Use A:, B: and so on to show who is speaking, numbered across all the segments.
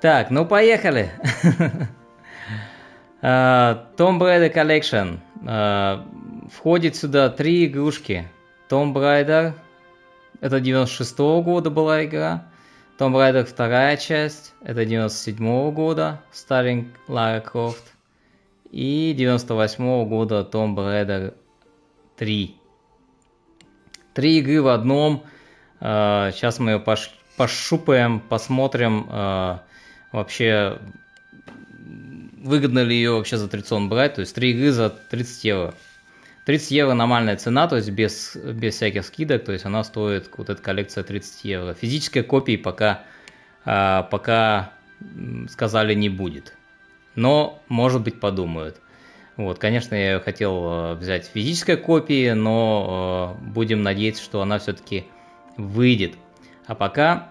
A: Так, ну поехали. Tomb Raider Collection. Входит сюда 3 игрушки. Tomb Raider, это 96-го года была игра. Tomb Raider вторая часть, это 97-го года, старring Лара Крофт. И 98-го года Tomb Raider 3. 3 игры в одном. Сейчас мы ее пошупаем, посмотрим, вообще выгодно ли ее вообще за 30 брать. То есть 3 игры за 30 евро. 30 евро нормальная цена, то есть без всяких скидок, то есть она стоит, вот эта коллекция, 30 евро. Физической копии пока сказали не будет, но может быть подумают. Вот, конечно, я хотел взять физической копии, но будем надеяться, что она все-таки выйдет. А пока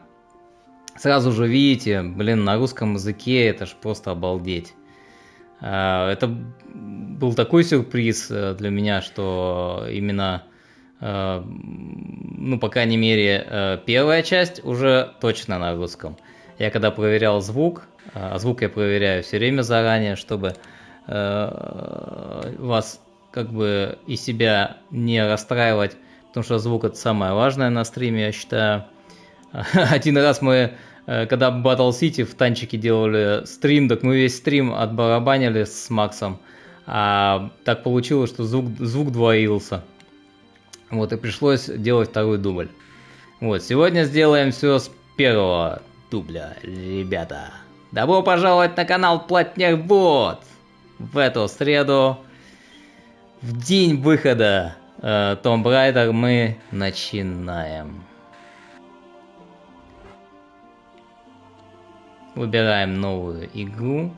A: сразу же видите, блин, на русском языке это ж просто обалдеть. Это был такой сюрприз для меня, что именно, ну, по крайней мере, первая часть уже точно на русском. Я когда проверял звук, звук я проверяю все время заранее, чтобы вас как бы и себя не расстраивать, потому что звук это самое важное на стриме, я считаю. Один раз мы, когда Battle City в танчике делали стрим, так мы весь стрим отбарабанили с Максом, а так получилось, что звук двоился. Вот, и пришлось делать второй дубль. Вот, сегодня сделаем все с первого дубля, ребята. Добро пожаловать на канал Платняк Бот! В эту среду, в день выхода Tomb Raider, мы начинаем. Выбираем новую игру.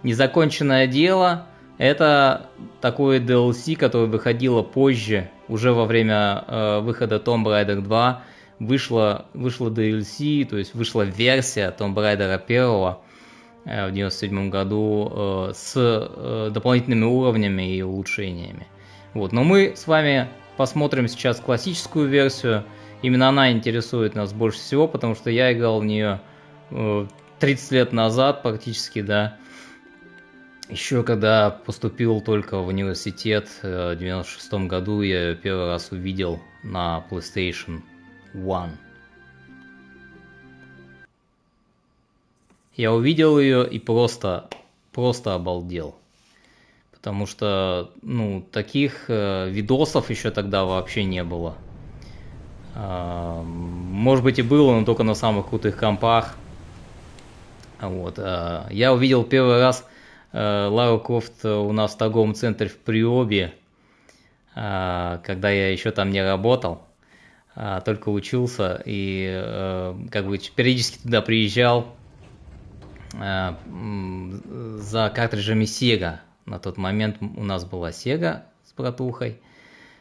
A: Незаконченное дело. Это такое DLC, которое выходило позже, уже во время выхода Tomb Raider 2. Вышло DLC, то есть вышла версия Tomb Raider 1 в 97 году с дополнительными уровнями и улучшениями. Вот. Но мы с вами посмотрим сейчас классическую версию. Именно она интересует нас больше всего, потому что я играл в нее 30 лет назад практически, да. Еще когда поступил только в университет в 96 году, я ее первый раз увидел на PlayStation 1. Я увидел ее и просто обалдел. Потому что, ну, таких видосов еще тогда вообще не было. Может быть и было, но только на самых крутых компах. Вот. Я увидел первый раз Лару Крофт у нас в торговом центре в Приобе, когда я еще там не работал, только учился и как бы периодически туда приезжал за картриджами Sega. На тот момент у нас была Sega с братухой.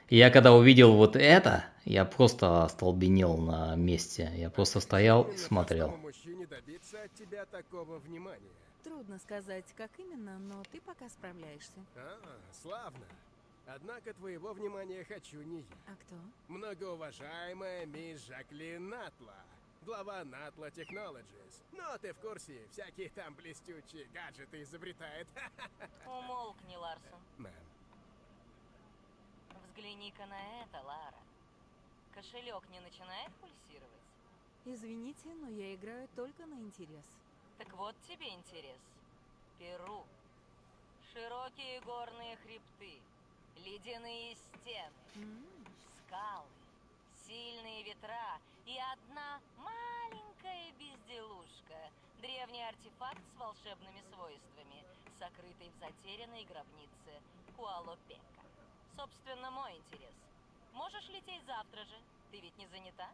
A: И я когда увидел вот это, я просто остолбенел на месте. Я просто стоял и смотрел.
B: Добиться от тебя такого внимания?
C: Трудно сказать, как именно, но ты пока справляешься.
B: Славно. Однако твоего внимания хочу не я.
C: А кто?
B: Многоуважаемая мисс Жаклин Натла, глава Натла Technologies. Но ты в курсе, всякие там блестючие гаджеты изобретает.
D: Умолкни, Ларсон.
B: Мэм.
D: Взгляни-ка на это, Лара. Кошелек не начинает пульсировать?
C: Извините, но я играю только на интерес.
D: Так вот тебе интерес. Перу. Широкие горные хребты. Ледяные стены. Скалы. Сильные ветра. И одна маленькая безделушка. Древний артефакт с волшебными свойствами, сокрытый в затерянной гробнице Куалопека. Собственно, мой интерес. Можешь лететь завтра же? Ты ведь не занята?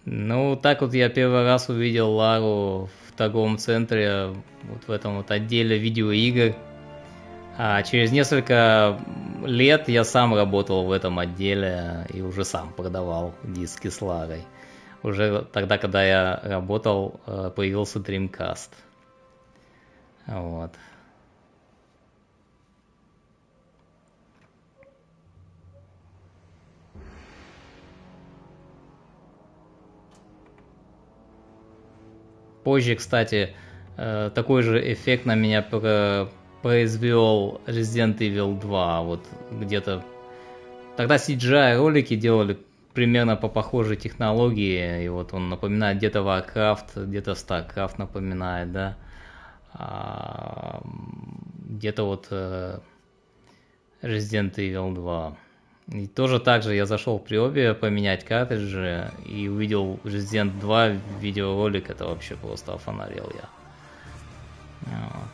A: Ну, так вот я первый раз увидел Лару в торговом центре, вот в этом вот отделе видеоигр. А через несколько лет я сам работал в этом отделе и уже сам продавал диски с Ларой. Уже тогда, когда я работал, появился Dreamcast. Вот. Позже, кстати, такой же эффект на меня произвел Resident Evil 2. Вот где-то тогда CGI ролики делали примерно по похожей технологии, и вот он напоминает где-то Warcraft, где-то StarCraft напоминает, да, где-то вот Resident Evil 2. И тоже так же я зашел при обе поменять картриджи и увидел Resident 2 видеоролик, это вообще просто офонарел я. Вот.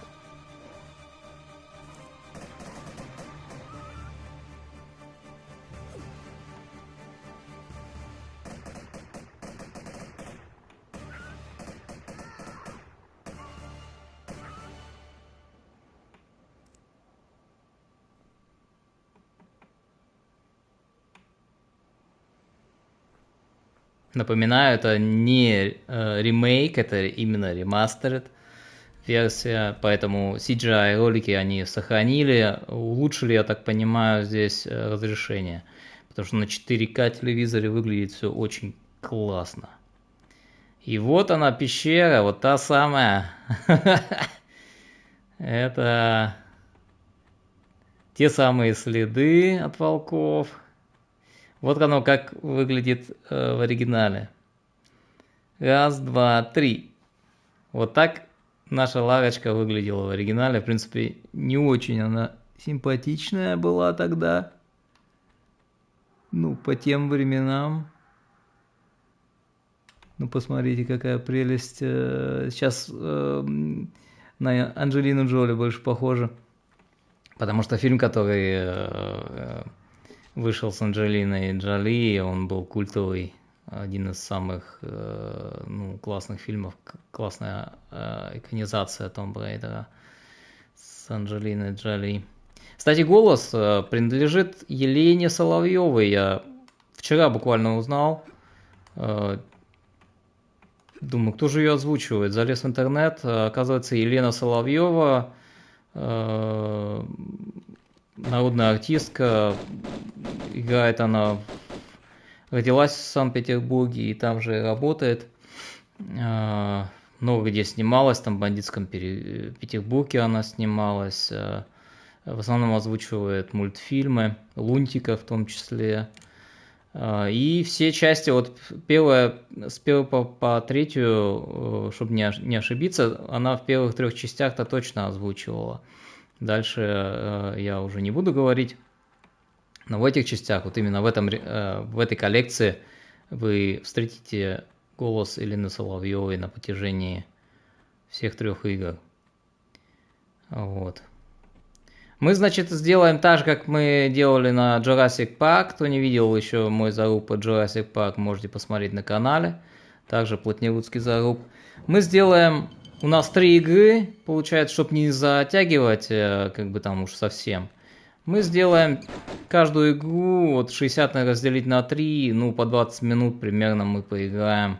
A: Напоминаю, это не ремейк, это именно ремастеред версия, поэтому CGI ролики они сохранили, улучшили, я так понимаю, здесь разрешение, потому что на 4К телевизоре выглядит все очень классно. И вот она пещера, вот та самая. Это те самые следы от волков. Вот оно как выглядит в оригинале. Раз, два, три. Вот так наша Ларочка выглядела в оригинале. В принципе, не очень она симпатичная была тогда. Ну, по тем временам. Ну, посмотрите, какая прелесть. Сейчас на Анджелину Джоли больше похожа. Потому что фильм, который вышел с Анджелиной Джоли, он был культовый, один из самых классных фильмов, классная экранизация Томб Рейдера с Анджелиной Джоли. Кстати, голос принадлежит Елене Соловьевой, я вчера буквально узнал. Думаю, кто же ее озвучивает? Залез в интернет, оказывается, Елена Соловьева, народная артистка, играет она, родилась в Санкт-Петербурге и там же работает, много где снималась, там в «Бандитском Петербурге» она снималась, в основном озвучивает мультфильмы, Лунтика в том числе, и все части, вот с первой по третью, чтобы не ошибиться, она в первых 3 частях-то точно озвучивала. Дальше я уже не буду говорить, но в этих частях, вот именно в этой коллекции вы встретите голос Елены Соловьевой на протяжении всех 3 игр. Вот. Мы, значит, сделаем так же, как мы делали на Jurassic Park. Кто не видел еще мой заруб по Jurassic Park, можете посмотреть на канале. Также Плотнерудский заруб. Мы сделаем... У нас 3 игры, получается, чтобы не затягивать, как бы там уж совсем. Мы сделаем каждую игру, вот 60 разделить на 3, ну по 20 минут примерно мы поиграем,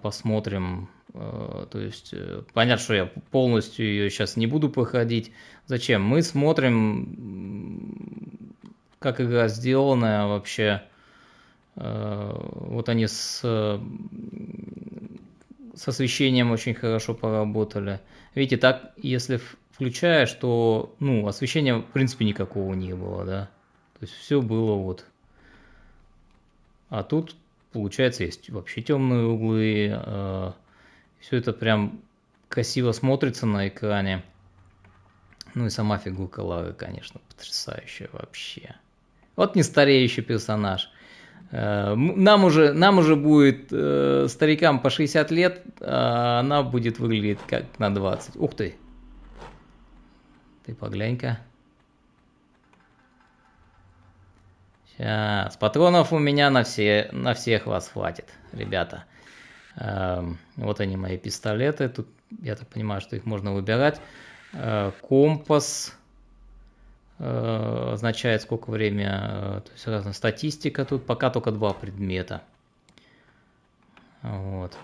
A: посмотрим. То есть, понятно, что я полностью ее сейчас не буду проходить. Зачем? Мы смотрим, как игра сделанная вообще. Вот они с освещением очень хорошо поработали. Видите, так, если включаешь, то, освещения в принципе никакого не было, да. То есть все было вот. А тут, получается, есть вообще темные углы. Все это прям красиво смотрится на экране. Ну и сама фигурка Лары, конечно, потрясающая вообще. Вот не стареющий персонаж. Нам уже будет, старикам по 60 лет, а она будет выглядеть как на 20. Ух ты! Ты поглянь-ка. Сейчас, патронов у меня на всех вас хватит, ребята. Вот они, мои пистолеты. Тут, я так понимаю, что их можно выбирать. Компас означает, сколько времени, то есть разная статистика тут, пока только 2 предмета. Вот.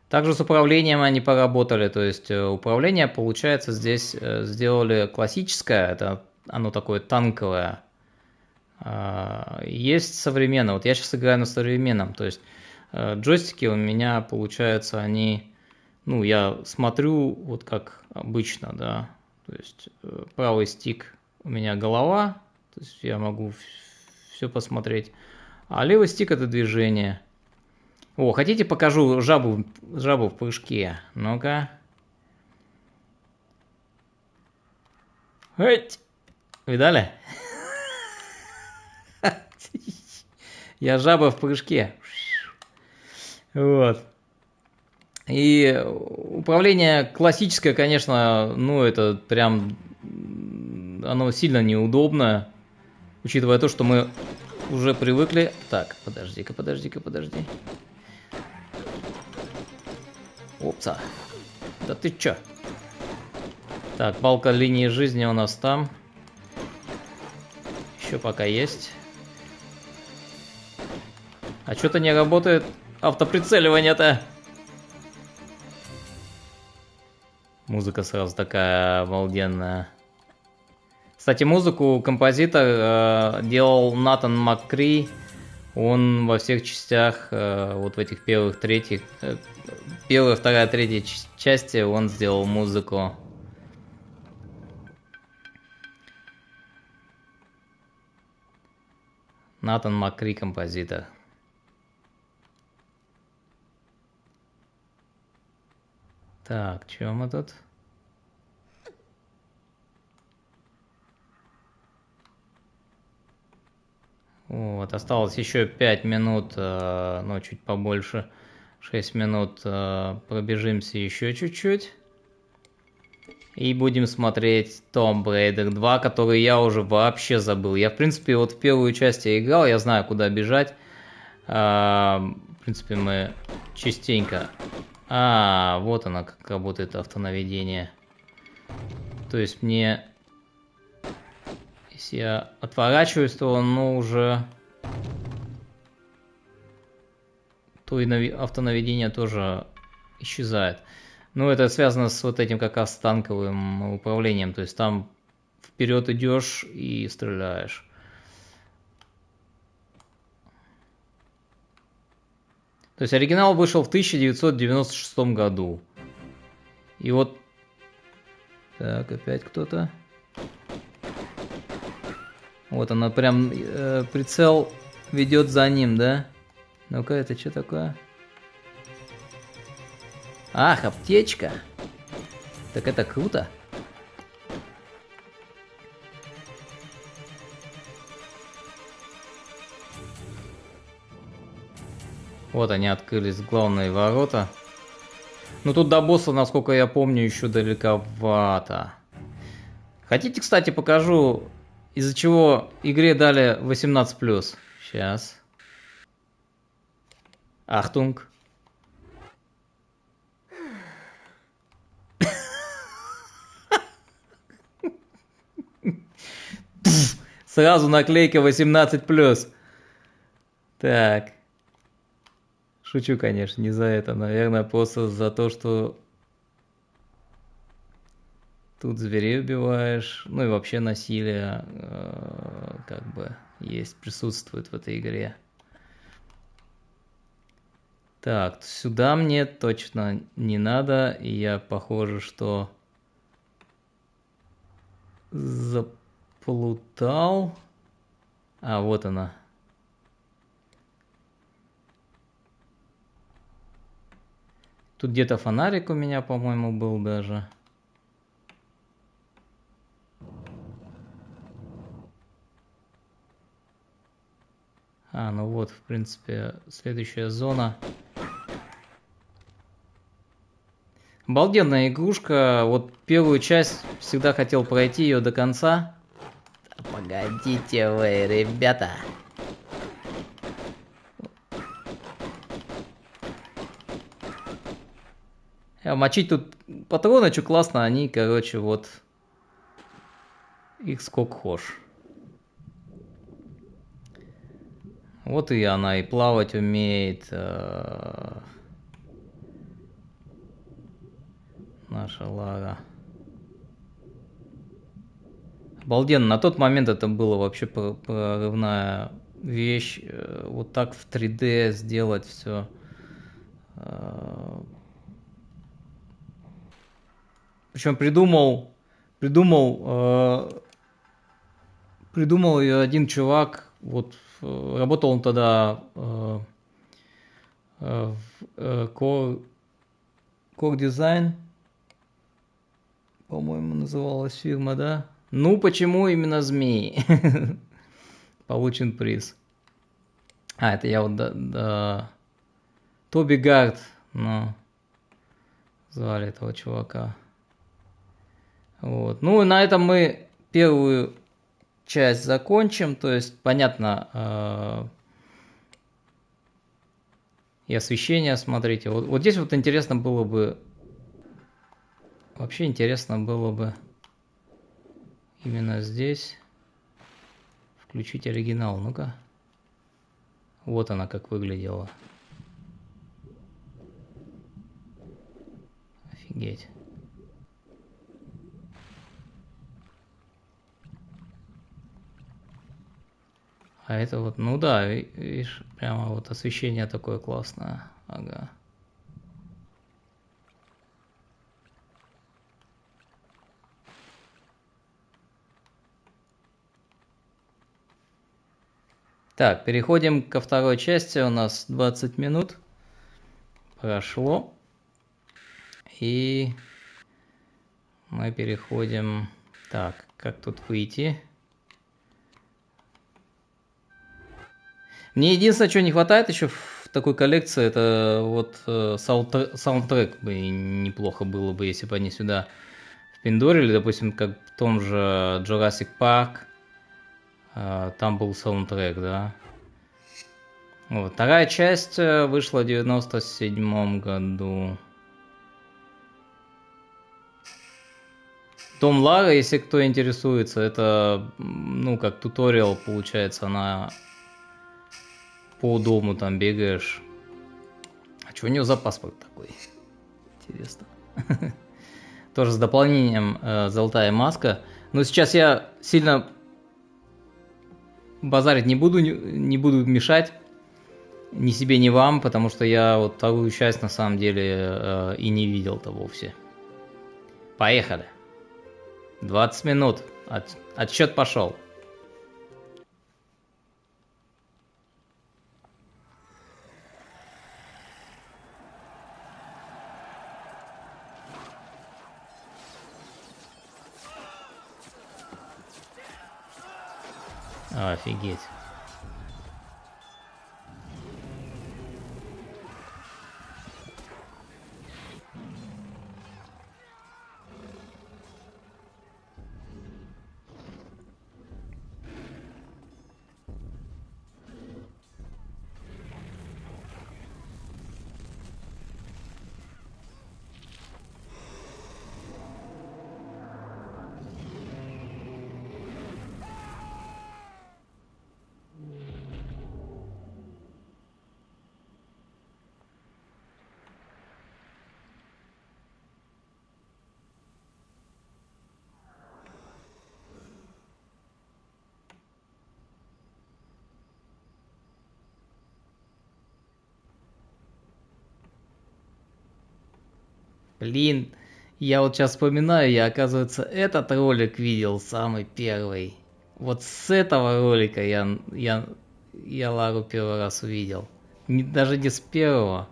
A: Также с управлением они поработали, то есть управление, получается, здесь сделали классическое, это оно такое танковое, Есть современные. Вот я сейчас играю на современном. То есть джойстики у меня, получается, они... Ну, я смотрю вот как обычно, да. То есть правый стик у меня голова. То есть я могу все посмотреть. А левый стик это движение. О, хотите покажу жабу в прыжке? Ну-ка. Видали? Я жаба в прыжке. Вот. И управление классическое, конечно, ну это прям, оно сильно неудобно, учитывая то, что мы уже привыкли. Так, подожди-ка. Опса. Да ты чё? Так, балка линии жизни у нас там. Еще пока есть. А что-то не работает автоприцеливание-то. Музыка сразу такая обалденная. Кстати, музыку композитор делал Натан Маккри. Он во всех частях, вот в этих первых, третьих, первая, вторая, третья части он сделал музыку. Натан Маккри композитор. Так, что мы тут? Вот, осталось еще 5 минут, ну, чуть побольше, 6 минут, пробежимся еще чуть-чуть. И будем смотреть Tomb Raider 2, который я уже вообще забыл. Я, в принципе, вот в первую часть я играл, я знаю, куда бежать. В принципе, мы частенько... вот оно, как работает автонаведение. То есть мне... Если я отворачиваюсь, то оно уже... То и автонаведение тоже исчезает. Ну, это связано с вот этим как раз с танковым управлением. То есть там вперед идешь и стреляешь. То есть оригинал вышел в 1996 году. И вот... Так, опять кто-то. Вот она прям прицел ведет за ним, да? Ну-ка, это что такое? Ах, аптечка. Так это круто. Вот они открылись, главные ворота. Ну тут до босса, насколько я помню, еще далековато. Хотите, кстати, покажу, из-за чего игре дали 18+. Сейчас. Ахтунг. Сразу наклейка 18+. Так. Шучу, конечно, не за это. Наверное, просто за то, что тут зверей убиваешь. Ну и вообще насилие как бы есть, присутствует в этой игре. Так, сюда мне точно не надо. И я, похоже, что заплутал. А, вот она. Тут где-то фонарик у меня, по-моему, был даже. Ну вот, в принципе, следующая зона. Обалденная игрушка. Вот первую часть всегда хотел пройти ее до конца. Да погодите вы, ребята. Мочить тут патроны, что классно, они, короче, вот их сколько хошь. Вот и она и плавать умеет. Наша Лара. Обалденно. На тот момент это было вообще прорывная вещь, вот так в 3D сделать все. Причем придумал ее один чувак, вот работал он тогда в Core Design, по-моему, называлась фирма, да? Ну, почему именно змеи? Получен приз. Это я вот, Тоби Гард, ну, звали этого чувака. Вот. Ну, и на этом мы первую часть закончим. То есть, понятно, и освещение, смотрите. Вот здесь вот интересно было бы, вообще интересно было бы именно здесь включить оригинал. Ну-ка. Вот она как выглядела. Офигеть. А это вот, ну да, видишь, прямо вот освещение такое классное. Ага. Так, переходим ко второй части. У нас 20 минут прошло. И мы переходим... Так, как тут выйти? Мне единственное, чего не хватает еще в такой коллекции, это вот саундтрек бы неплохо было бы, если бы они сюда впендорили, допустим, как в том же Jurassic Park, там был саундтрек, да. Вот. Вторая часть вышла в 97 году. Том Лара, если кто интересуется, это, ну, как туториал, получается, она... По дому там бегаешь. А что у него за паспорт такой? Интересно. Тоже с дополнением золотая маска. Но сейчас я сильно базарить не буду мешать ни себе, ни вам, потому что я вот вторую часть на самом деле и не видел-то вовсе. Поехали. 20 минут. Отсчет пошел. Офигеть. Блин, я вот сейчас вспоминаю, я, оказывается, этот ролик видел самый первый. Вот с этого ролика я Лару первый раз увидел. Даже не с первого.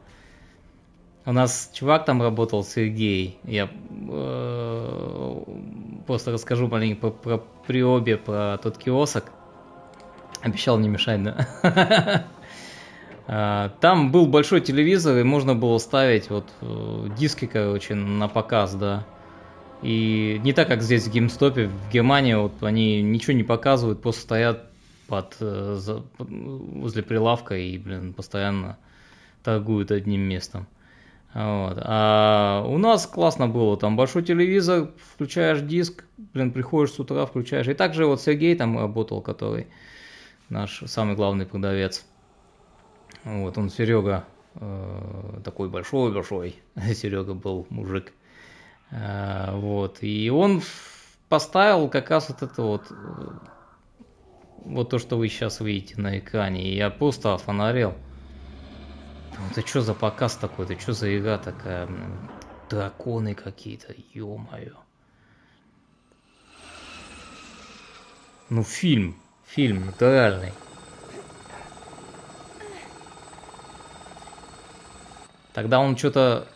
A: У нас чувак там работал, Сергей. Я просто расскажу маленько про Приобе, про тот киосок. Обещал не мешать, да? Там был большой телевизор, и можно было ставить вот диски, короче, на показ, да. И не так, как здесь в GameStop, в Германии вот они ничего не показывают, просто стоят возле прилавка и, блин, постоянно торгуют одним местом. Вот. А у нас классно было, там большой телевизор, включаешь диск, блин, приходишь с утра, включаешь. И также вот Сергей там работал, который наш самый главный продавец. Вот, он Серега, такой большой-большой, Серега был мужик. Вот, и он поставил как раз вот это вот вот то, что вы сейчас видите на экране. И я просто офонарел. Это что за показ такой? Это что за игра такая? Драконы какие-то, ё-моё. Ну, фильм, натуральный. Тогда он что-то,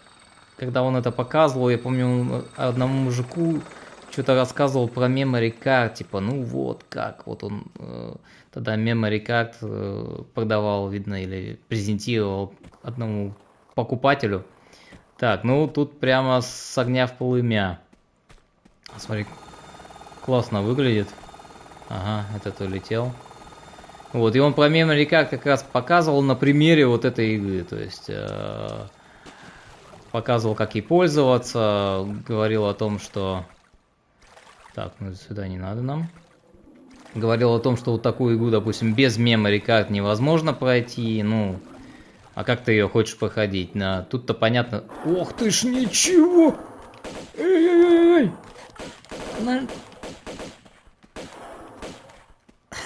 A: когда он это показывал, я помню, он одному мужику что-то рассказывал про memory card, типа, ну вот как, вот он тогда memory card продавал, видно, или презентировал одному покупателю. Так, ну тут прямо с огня в полымя. Смотри, классно выглядит. Ага, этот улетел. Вот, и он про memory card как раз показывал на примере вот этой игры, то есть показывал, как ей пользоваться, говорил о том, что... Так, ну сюда не надо нам. Говорил о том, что вот такую игру, допустим, без memory card невозможно пройти, ну... А как ты ее хочешь проходить? Тут-то понятно... Ох ты ж, ничего! Эй-эй-эй!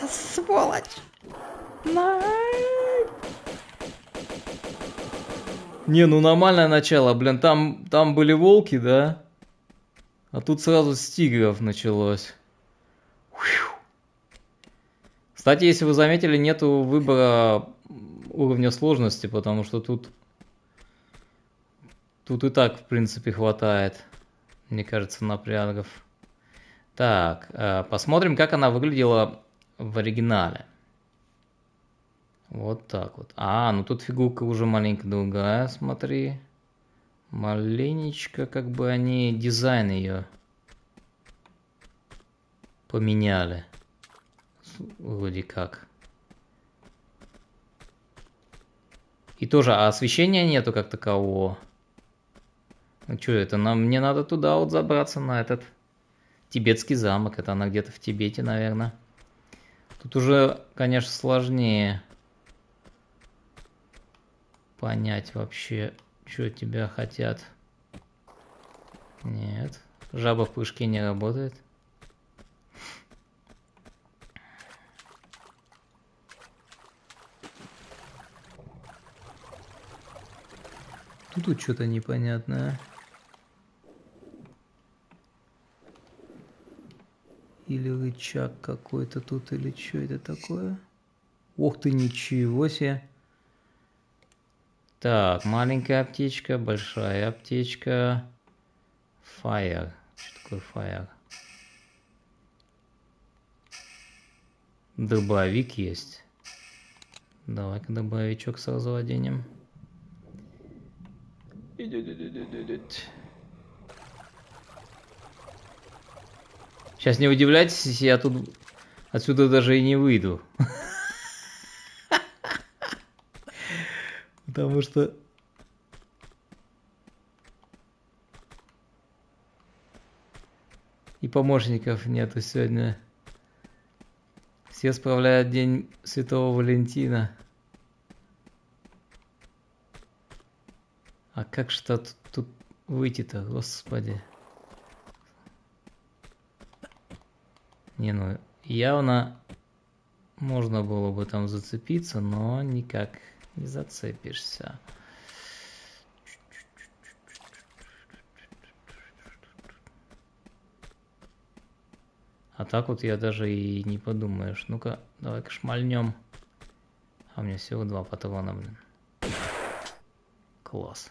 A: Сволочь! Не, ну нормальное начало, блин, там были волки, да? А тут сразу с тигров началось. Кстати, если вы заметили, нету выбора уровня сложности, потому что тут и так, в принципе, хватает, мне кажется, напрягов. Так, посмотрим, как она выглядела в оригинале. Вот так вот. Ну тут фигурка уже маленько другая, смотри. Маленечко, как бы они дизайн ее поменяли. Вроде как. И тоже освещения нету как такового. Ну что это? Мне надо туда вот забраться, на этот тибетский замок. Это она где-то в Тибете, наверное. Тут уже, конечно, сложнее понять вообще, что тебя хотят. Нет. Жаба в прыжке не работает. Тут что-то непонятное. Или рычаг какой-то тут, или что это такое? Ух ты, ничего себе. Так, маленькая аптечка, большая аптечка. Fire. Что такое fire? Дробовик есть. Давай-ка дробовичок сразу оденем. Сейчас не удивляйтесь, если я тут отсюда даже и не выйду. Потому что... И помощников нету сегодня. Все справляют День Святого Валентина. А как что тут выйти-то, господи. Не, ну явно можно было бы там зацепиться, но никак не зацепишься. А так вот я даже и не подумаешь. Ну-ка, давай-ка шмальнем. А у меня всего 2 патрона, блин. Класс.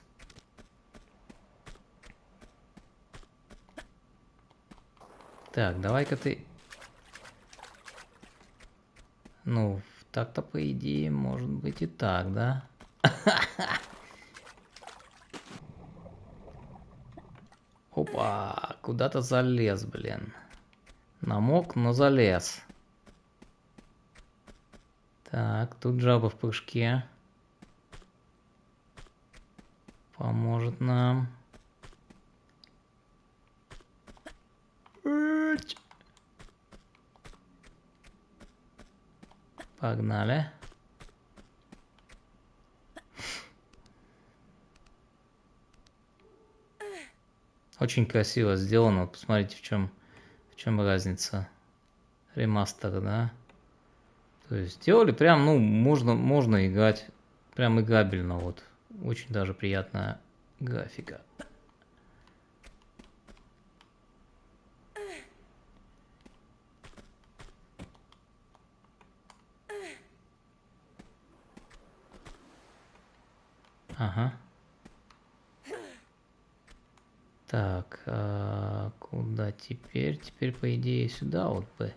A: Так, давай-ка ты... Ну, так-то по идее может быть и так, да? Опа, куда-то залез, блин. Намок, но залез. Так, тут жаба в прыжке. Поможет нам. Погнали. Очень красиво сделано. Посмотрите, в чем разница. Ремастер, да? То есть сделали прям, ну, можно играть. Прям играбельно, вот. Очень даже приятная графика. Ага. Так, куда теперь? Теперь, по идее, сюда вот бы.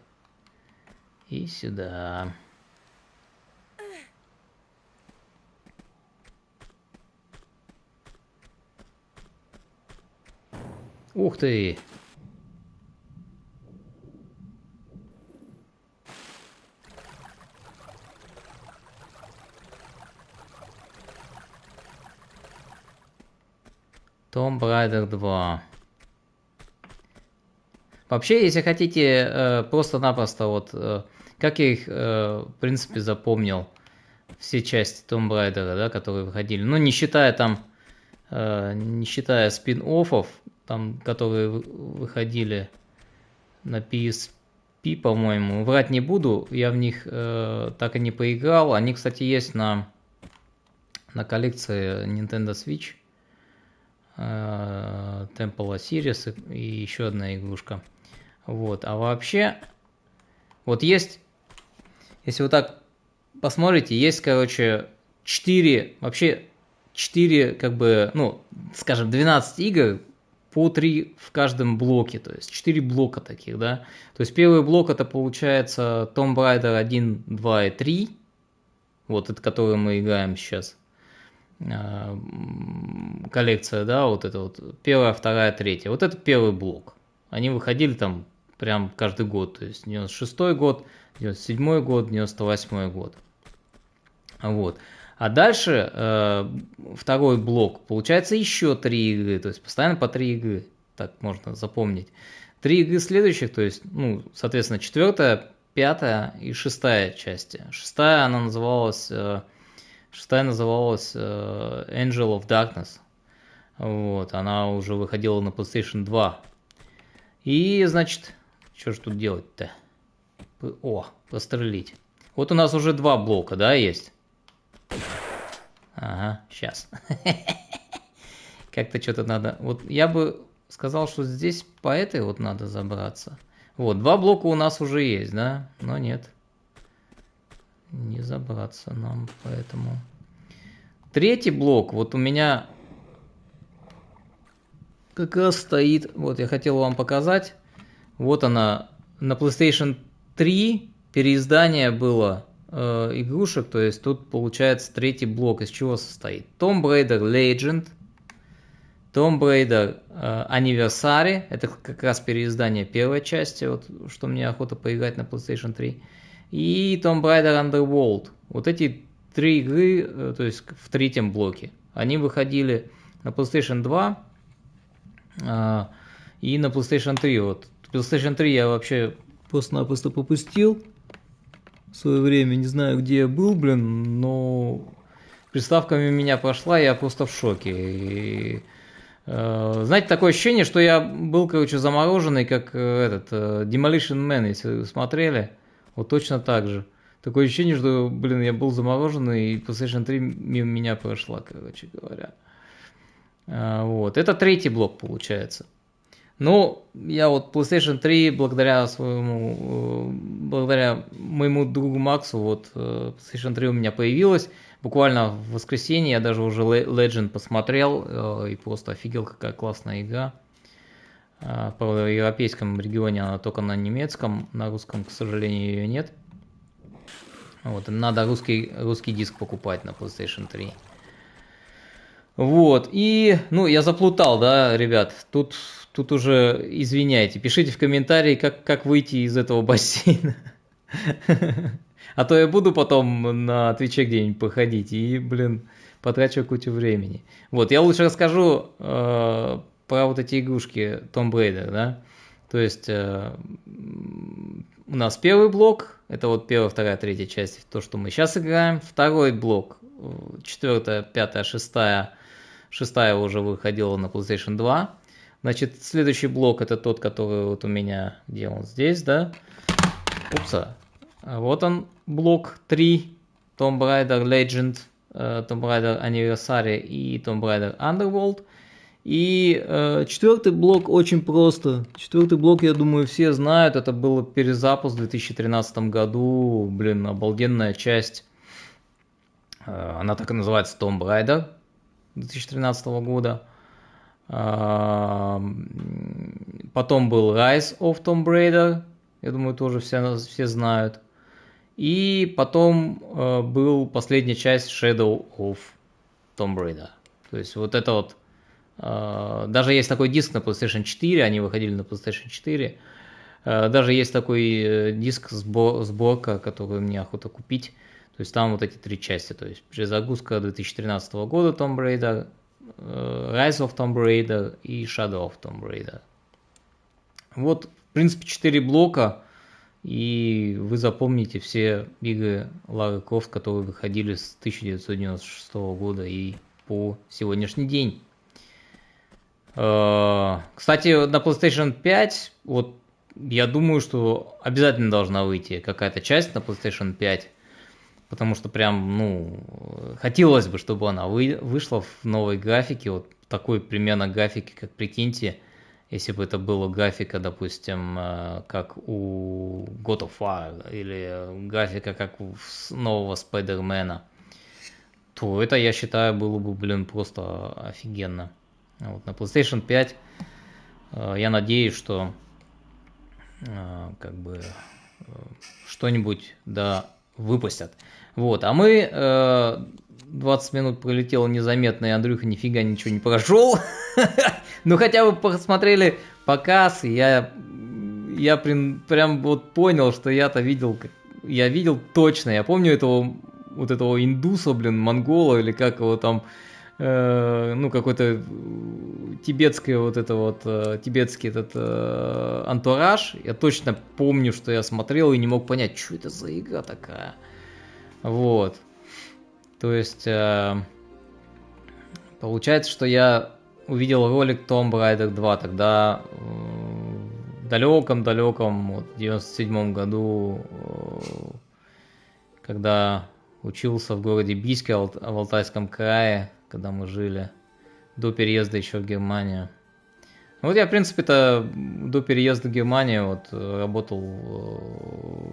A: И сюда. Ух ты! Tomb Raider 2. Вообще, если хотите, просто-напросто, вот, как я их, в принципе, запомнил, все части Tomb Raider, да, которые выходили, ну, не считая там, не считая спин-оффов, там, которые выходили на PSP, по-моему, врать не буду, я в них так и не поиграл. Они, кстати, есть на коллекции Nintendo Switch. Temple Series и еще одна игрушка. Вот, а вообще, вот есть, если вы так посмотрите, есть, короче, 4, как бы, ну, скажем, 12 игр, по 3 в каждом блоке, то есть 4 блока таких, да. То есть первый блок это получается Tomb Raider 1, 2 и 3, вот это, который мы играем сейчас. Коллекция, да, вот это вот первая, вторая, третья. Вот это первый блок. Они выходили там прям каждый год, то есть 96-й год, 97-й год, 98-й год. Вот. А дальше второй блок, получается еще 3 игры, то есть постоянно по 3 игры, так можно запомнить. 3 игры следующих, то есть, ну, соответственно, 4-я, 5-я и 6-я части. Шестая называлась Angel of Darkness. Вот, она уже выходила на PlayStation 2. И, значит, что же тут делать-то? О, пострелить. Вот у нас уже 2 блока, да, есть? Ага, сейчас. Как-то что-то надо... Вот я бы сказал, что здесь по этой вот надо забраться. Вот, 2 блока у нас уже есть, да? Но нет. Не забраться нам, поэтому... Третий блок, вот у меня как раз стоит, вот я хотел вам показать, вот она, на PlayStation 3 переиздание было игрушек, то есть тут получается третий блок, из чего состоит Tomb Raider Legend, Tomb Raider Anniversary, это как раз переиздание первой части, вот что мне охота поиграть на PlayStation 3, и Tomb Raider Underworld, вот эти 3 игры, то есть в третьем блоке. Они выходили на PlayStation 2 и на PlayStation 3. Вот. PlayStation 3 я вообще просто-напросто попустил в свое время. Не знаю, где я был, блин, но приставка меня прошла, я просто в шоке. И, знаете, такое ощущение, что я был, короче, замороженный, как этот Demolition Man, если вы смотрели. Вот точно так же. Такое ощущение, что, блин, я был замороженный, и PlayStation 3 мимо меня прошла, короче говоря. Вот. Это третий блок получается. Ну, я вот PlayStation 3, благодаря моему другу Максу, вот PlayStation 3 у меня появилась. Буквально в воскресенье я даже уже Legend посмотрел и просто офигел, какая классная игра. По европейском регионе она только на немецком, на русском, к сожалению, ее нет. Вот, надо русский диск покупать на PlayStation 3. Вот, и, ну, я заплутал, да, ребят, тут уже, извиняйте, пишите в комментарии, как выйти из этого бассейна. А то я буду потом на Твиче где-нибудь походить и, блин, потрачу кучу времени. Вот, я лучше расскажу про вот эти игрушки Tomb Raider, да. То есть у нас первый блок, это вот первая, вторая, третья часть, то, что мы сейчас играем. Второй блок, 4-я, 5-я, 6-я. 6-я уже выходила на PlayStation 2. Значит, следующий блок это тот, который вот у меня, где он здесь, да. Упса. Вот он, блок 3, Tomb Raider Legend, Tomb Raider Anniversary и Tomb Raider Underworld. И четвертый блок очень просто. Четвертый блок, я думаю, все знают. Это был перезапуск в 2013 году. Блин, обалденная часть. Она так и называется, Tomb Raider 2013 года. Потом был Rise of Tomb Raider. Я думаю, тоже все знают. И потом был последняя часть Shadow of Tomb Raider. То есть вот это вот. Даже есть такой диск на PlayStation 4, они выходили на PlayStation 4. Даже есть такой диск сборка, который мне охота купить. То есть там вот эти три части. То есть перезагрузка 2013 года Tomb Raider, Rise of Tomb Raider и Shadow of Tomb Raider. Вот, в принципе, 4 блока. И вы запомните все игры Лары Крофт, которые выходили с 1996 года и по сегодняшний день. Кстати, на PlayStation 5, вот я думаю, что обязательно должна выйти какая-то часть на PlayStation 5, потому что прям, ну, хотелось бы, чтобы она вышла в новой графике, вот такой примерно графики, как прикиньте, если бы это была графика, допустим, как у God of War или графика, как у нового Спайдермена, то это, я считаю, было бы, блин, просто офигенно. Вот, на PlayStation 5 я надеюсь, что как бы что-нибудь да выпустят. Вот, а мы 20 минут пролетело незаметно, и Андрюха нифига ничего не прошел. Ну хотя бы посмотрели показ, и я прям вот понял, что я-то видел, я видел точно, я помню этого индуса, блин, монгола, или как его там, ну какой-то тибетский вот это вот, тибетский этот антураж, я точно помню, что я смотрел и не мог понять, что это за игра такая. Вот. То есть, получается, что я увидел ролик Tomb Raider 2 тогда в далеком-далеком вот, 97 году, когда учился в городе Бийске в Алтайском крае, когда мы жили, до переезда еще в Германию. Вот я, в принципе-то, до переезда в Германию вот, работал,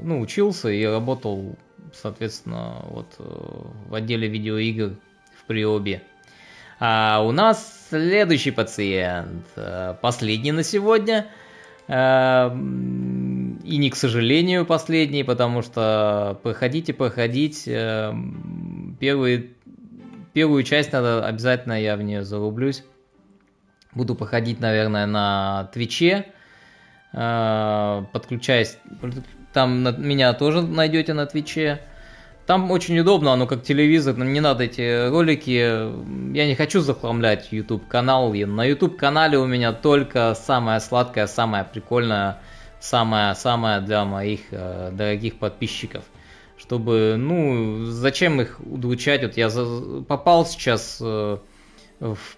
A: ну, учился и работал, соответственно, вот в отделе видеоигр в Приобе. А у нас следующий пациент, последний на сегодня, и не, к сожалению, последний, потому что проходить, первую часть надо обязательно, я в нее зарублюсь. Буду походить, наверное, на Твиче, подключаясь, там меня тоже найдете на Твиче. Там очень удобно, оно как телевизор, не надо эти ролики, я не хочу захламлять YouTube канал, на YouTube канале у меня только самое сладкое, самое прикольное, самое для моих дорогих подписчиков. Чтобы, ну, зачем их удручать, вот я попал сейчас в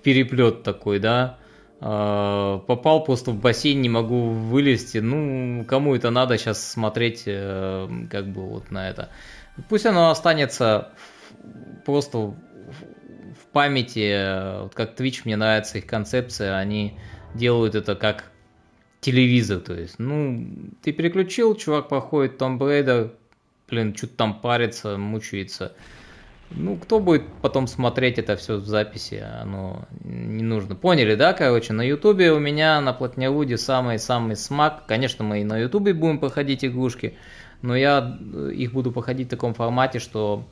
A: переплет такой, да, попал просто в бассейн, не могу вылезти, ну, кому это надо сейчас смотреть, как бы вот на это. Пусть оно останется просто в памяти, вот как Twitch, мне нравится их концепция, они делают это как телевизор, то есть, ну, ты переключил, чувак проходит Tomb Raider, блин, что-то там парится, мучается. Ну, кто будет потом смотреть это все в записи, оно не нужно. Поняли, да, короче, на Ютубе у меня на Плотневуде самый-самый смак. Конечно, мы и на Ютубе будем проходить игрушки, но я их буду проходить в таком формате, что,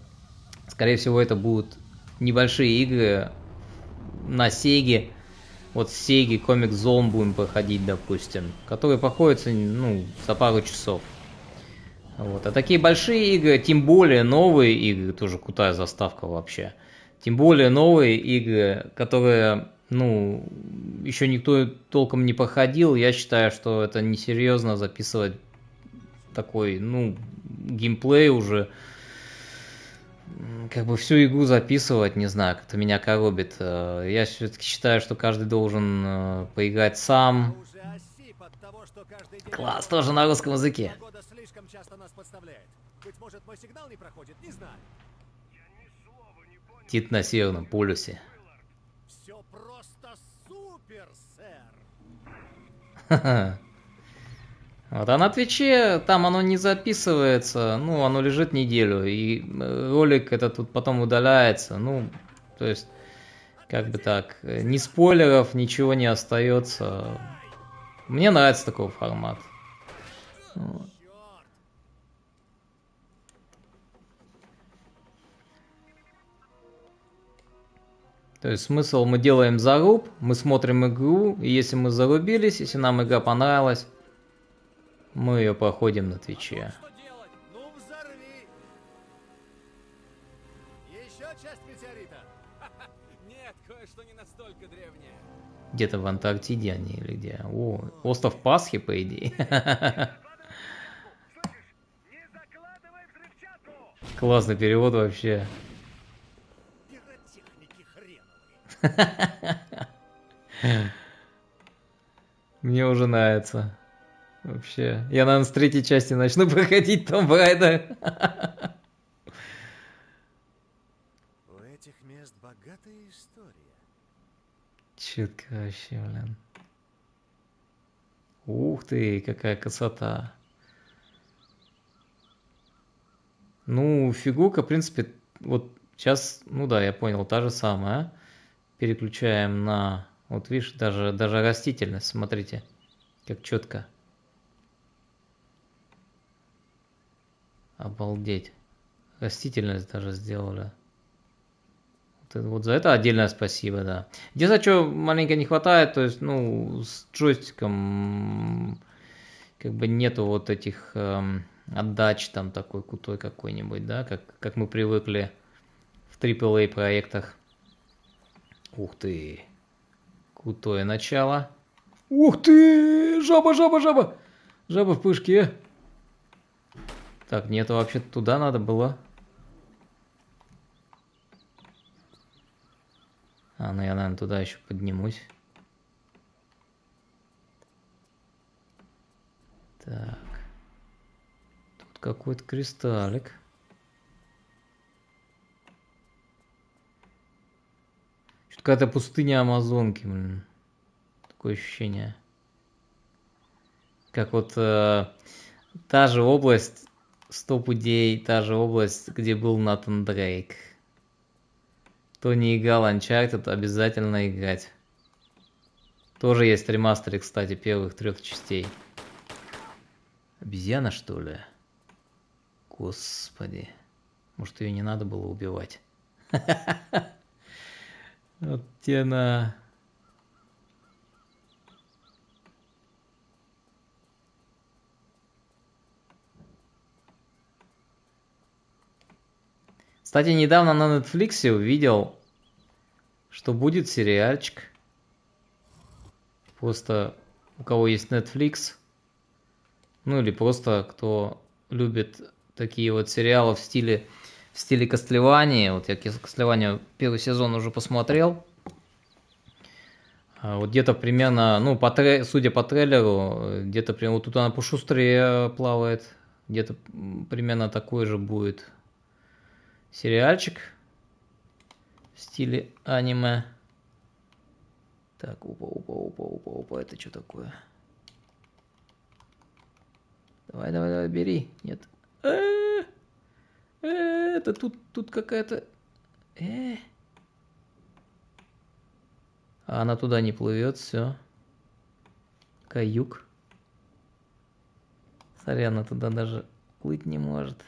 A: скорее всего, это будут небольшие игры на Сеге. Вот с Сеги Comic Zone будем проходить, допустим, которые проходятся, ну, за пару часов. Вот. А такие большие игры, тем более новые игры, тоже крутая заставка вообще, тем более новые игры, которые, ну, еще никто толком не проходил, я считаю, что это несерьезно записывать такой, ну, геймплей уже, как бы всю игру записывать, не знаю, как-то меня коробит. Я все-таки считаю, что каждый должен поиграть сам. Класс, тоже на русском языке.
E: Быть может, мой сигнал не проходит, не знаю.
A: Тит на Северном полюсе.
E: Все просто супер, сэр.
A: Вот, а на Твиче там оно не записывается, ну, оно лежит неделю, и ролик этот тут потом удаляется, ну, то есть, как бы так, ни спойлеров, ничего не остается. Мне нравится такой формат. Вот.
E: Черт.
A: То есть смысл: мы делаем заруб, мы смотрим игру, и если мы зарубились, если нам игра понравилась, мы ее проходим на Твиче.
E: Что делать? Ну, взорви. Еще часть метеорита.
F: Нет, кое-что не настолько древнее.
A: Где-то в Антарктиде они или где? О, остров Пасхи, по идее. Классный перевод вообще.
E: Пиротехники хреновые.
A: Мне уже нравится. Вообще. Я, наверное, с третьей части начну проходить Tomb Raider.
E: У этих мест богатая история.
A: Чётко вообще, блин. Ух ты, какая красота. Ну, фигурка, в принципе, вот сейчас, ну да, я понял, та же самая. Переключаем на, вот видишь, даже растительность, смотрите, как четко. Обалдеть. Растительность даже сделали. Вот за это отдельное спасибо, да. Единственное, что маленько не хватает, то есть, ну, с джойстиком как бы нету вот этих отдач там такой крутой какой-нибудь, да, как мы привыкли в AAA проектах. Ух ты, крутое начало. Ух ты, жаба, жаба, жаба, жаба в пышке. Так, нет, вообще туда надо было. А, ну я, наверное, туда еще поднимусь. Так. Тут какой-то кристаллик. Что-то какая-то пустыня Амазонки, блин. Такое ощущение. Как вот та же область, 100 пудей, та же область, где был Натан Дрейк. Кто не играл Uncharted, обязательно играть. Тоже есть ремастеры, кстати, первых 3 частей. Обезьяна, что ли? Господи. Может, ее не надо было убивать? Вот тена. Кстати, недавно на Netflix увидел, что будет сериальчик. Просто у кого есть Netflix, ну или просто кто любит такие вот сериалы в стиле Castlevania. Вот я Castlevania первый сезон уже посмотрел. Вот где-то примерно, ну, судя по трейлеру, где-то прям вот тут она пошустрее плавает. Где-то примерно такой же будет сериальчик в стиле аниме. Так, опа, это что такое? Давай, бери. Нет. Это тут какая-то... А она туда не плывет, все. Каюк. Смотри, она туда даже плыть не может.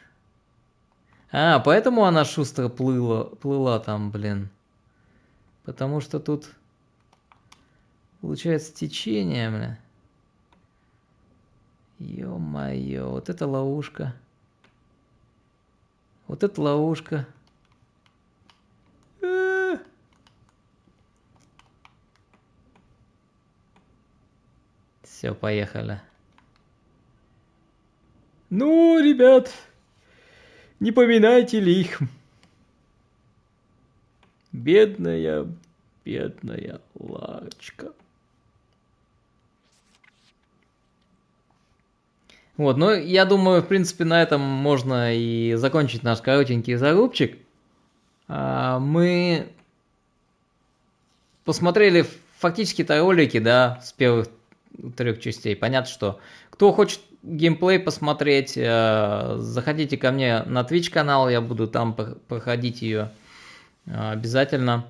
A: А, поэтому она шустро плыла там, блин. Потому что тут получается течение, блин. Ё-моё, вот это ловушка. Вот это ловушка. Все, поехали. Ну, ребят, не поминайте лих. Бедная Ларочка. Вот, ну, я думаю, в принципе, на этом можно и закончить наш коротенький зарубчик. Мы посмотрели фактически-то ролики, да, с первых 3 частей. Понятно, что кто хочет геймплей посмотреть, заходите ко мне на Twitch канал, я буду там проходить ее обязательно.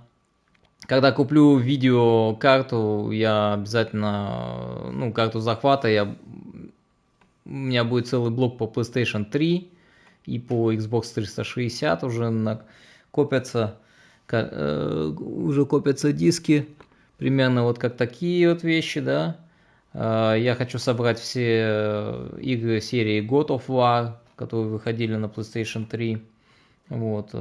A: Когда куплю видеокарту, я обязательно, ну, карту захвата, у меня будет целый блок по PlayStation 3 и по Xbox 360 уже копятся, уже копятся диски, примерно вот как такие вот вещи, да. Я хочу собрать все игры серии God of War, которые выходили на PlayStation 3. Вот.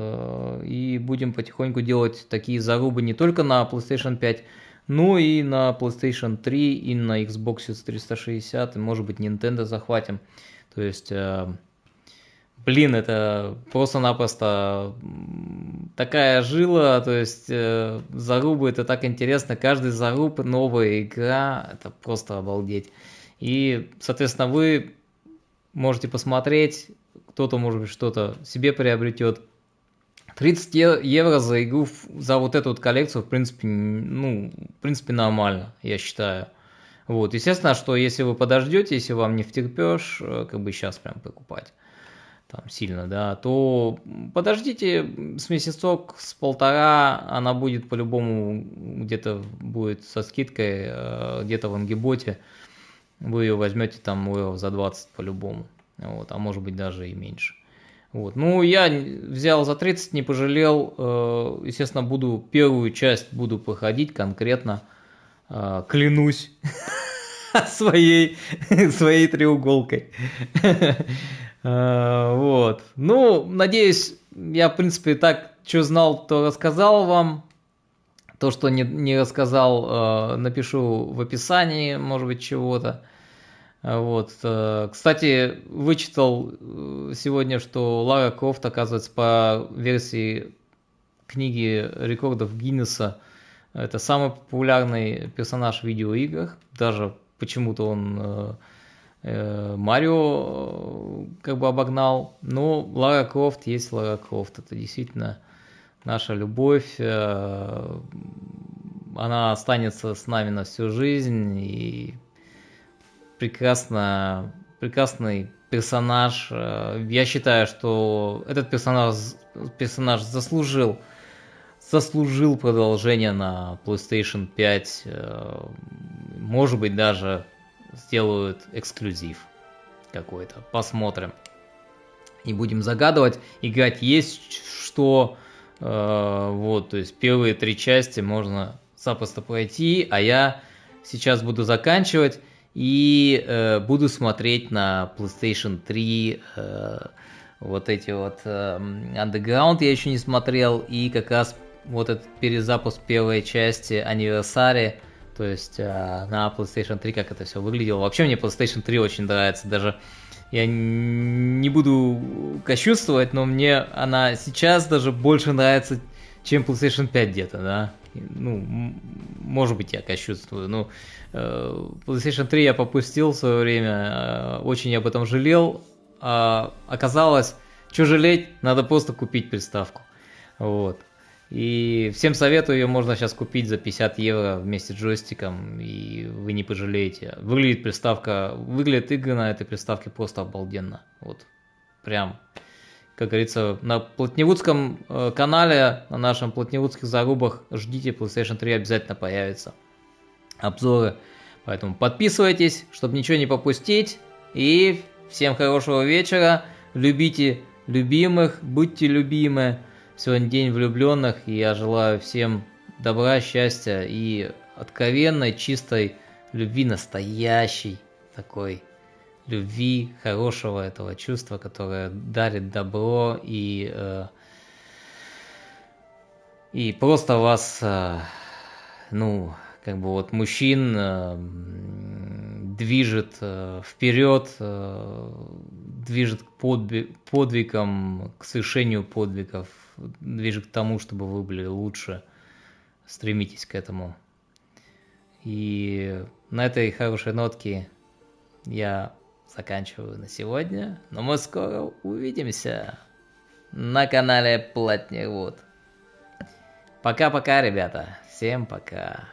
A: И будем потихоньку делать такие зарубы не только на PlayStation 5, но и на PlayStation 3, и на Xbox 360, и, может быть, Nintendo захватим. То есть, блин, это просто-напросто такая жила, то есть, зарубы, это так интересно. Каждый заруб, новая игра, это просто обалдеть. И, соответственно, вы можете посмотреть, кто-то, может быть, что-то себе приобретет. 30 евро за игру, за вот эту вот коллекцию, в принципе, нормально, я считаю. Вот, естественно, что если вы подождете, если вам не втерпешь, как бы сейчас прям покупать там сильно, да, то подождите с месяцок, с полтора, она будет по-любому где-то будет со скидкой, где-то в Ангиботе, вы ее возьмете там евро за 20 по-любому, вот, а может быть даже и меньше. Вот. Ну, я взял за 30, не пожалел. Естественно, первую часть буду проходить конкретно. Клянусь своей треуголкой. Вот. Ну, надеюсь, я, в принципе, так, что знал, то рассказал вам. То, что не рассказал, напишу в описании, может быть, чего-то. Вот. Кстати, вычитал сегодня, что Лара Крофт, оказывается, по версии книги рекордов Гиннесса, это самый популярный персонаж в видеоиграх. Даже почему-то он Марио как бы обогнал. Но Лара Крофт есть Лара Крофт. Это действительно наша любовь. Она останется с нами на всю жизнь. И прекрасный персонаж. Я считаю, что этот персонаж заслужил продолжение на PlayStation 5. Может быть, даже сделают эксклюзив какой-то. Посмотрим. И будем загадывать. Играть есть что. Вот, то есть первые 3 части можно запросто пройти. А я сейчас буду заканчивать. И буду смотреть на PlayStation 3 вот эти вот Underground я еще не смотрел. И как раз вот этот перезапуск первой части Anniversary. То есть на PlayStation 3 как это все выглядело. Вообще мне PlayStation 3 очень нравится. Даже я не буду кощунствовать, но мне она сейчас даже больше нравится, чем PlayStation 5 где-то, да. Ну, может быть, я кощунствую, но PlayStation 3 я попустил в свое время, очень об этом жалел, а оказалось, что жалеть, надо просто купить приставку, вот. И всем советую, ее можно сейчас купить за 50 евро вместе с джойстиком, и вы не пожалеете. Выглядит игры на этой приставке просто обалденно, вот, прям. Как говорится, на Плотневудском канале, на нашем Плотневудских зарубах ждите, PlayStation 3 обязательно появится обзоры. Поэтому подписывайтесь, чтобы ничего не пропустить. И всем хорошего вечера. Любите любимых, будьте любимы. Сегодня день влюбленных, и я желаю всем добра, счастья и откровенной, чистой любви, настоящей такой любви, хорошего этого чувства, которое дарит добро и просто вас, ну, как бы вот мужчин движет вперед, движет к подвигам, к совершению подвигов, движет к тому, чтобы вы были лучше. Стремитесь к этому. И на этой хорошей нотке я заканчиваю на сегодня. Но мы скоро увидимся на канале Плотнервуд. Пока-пока, ребята. Всем пока.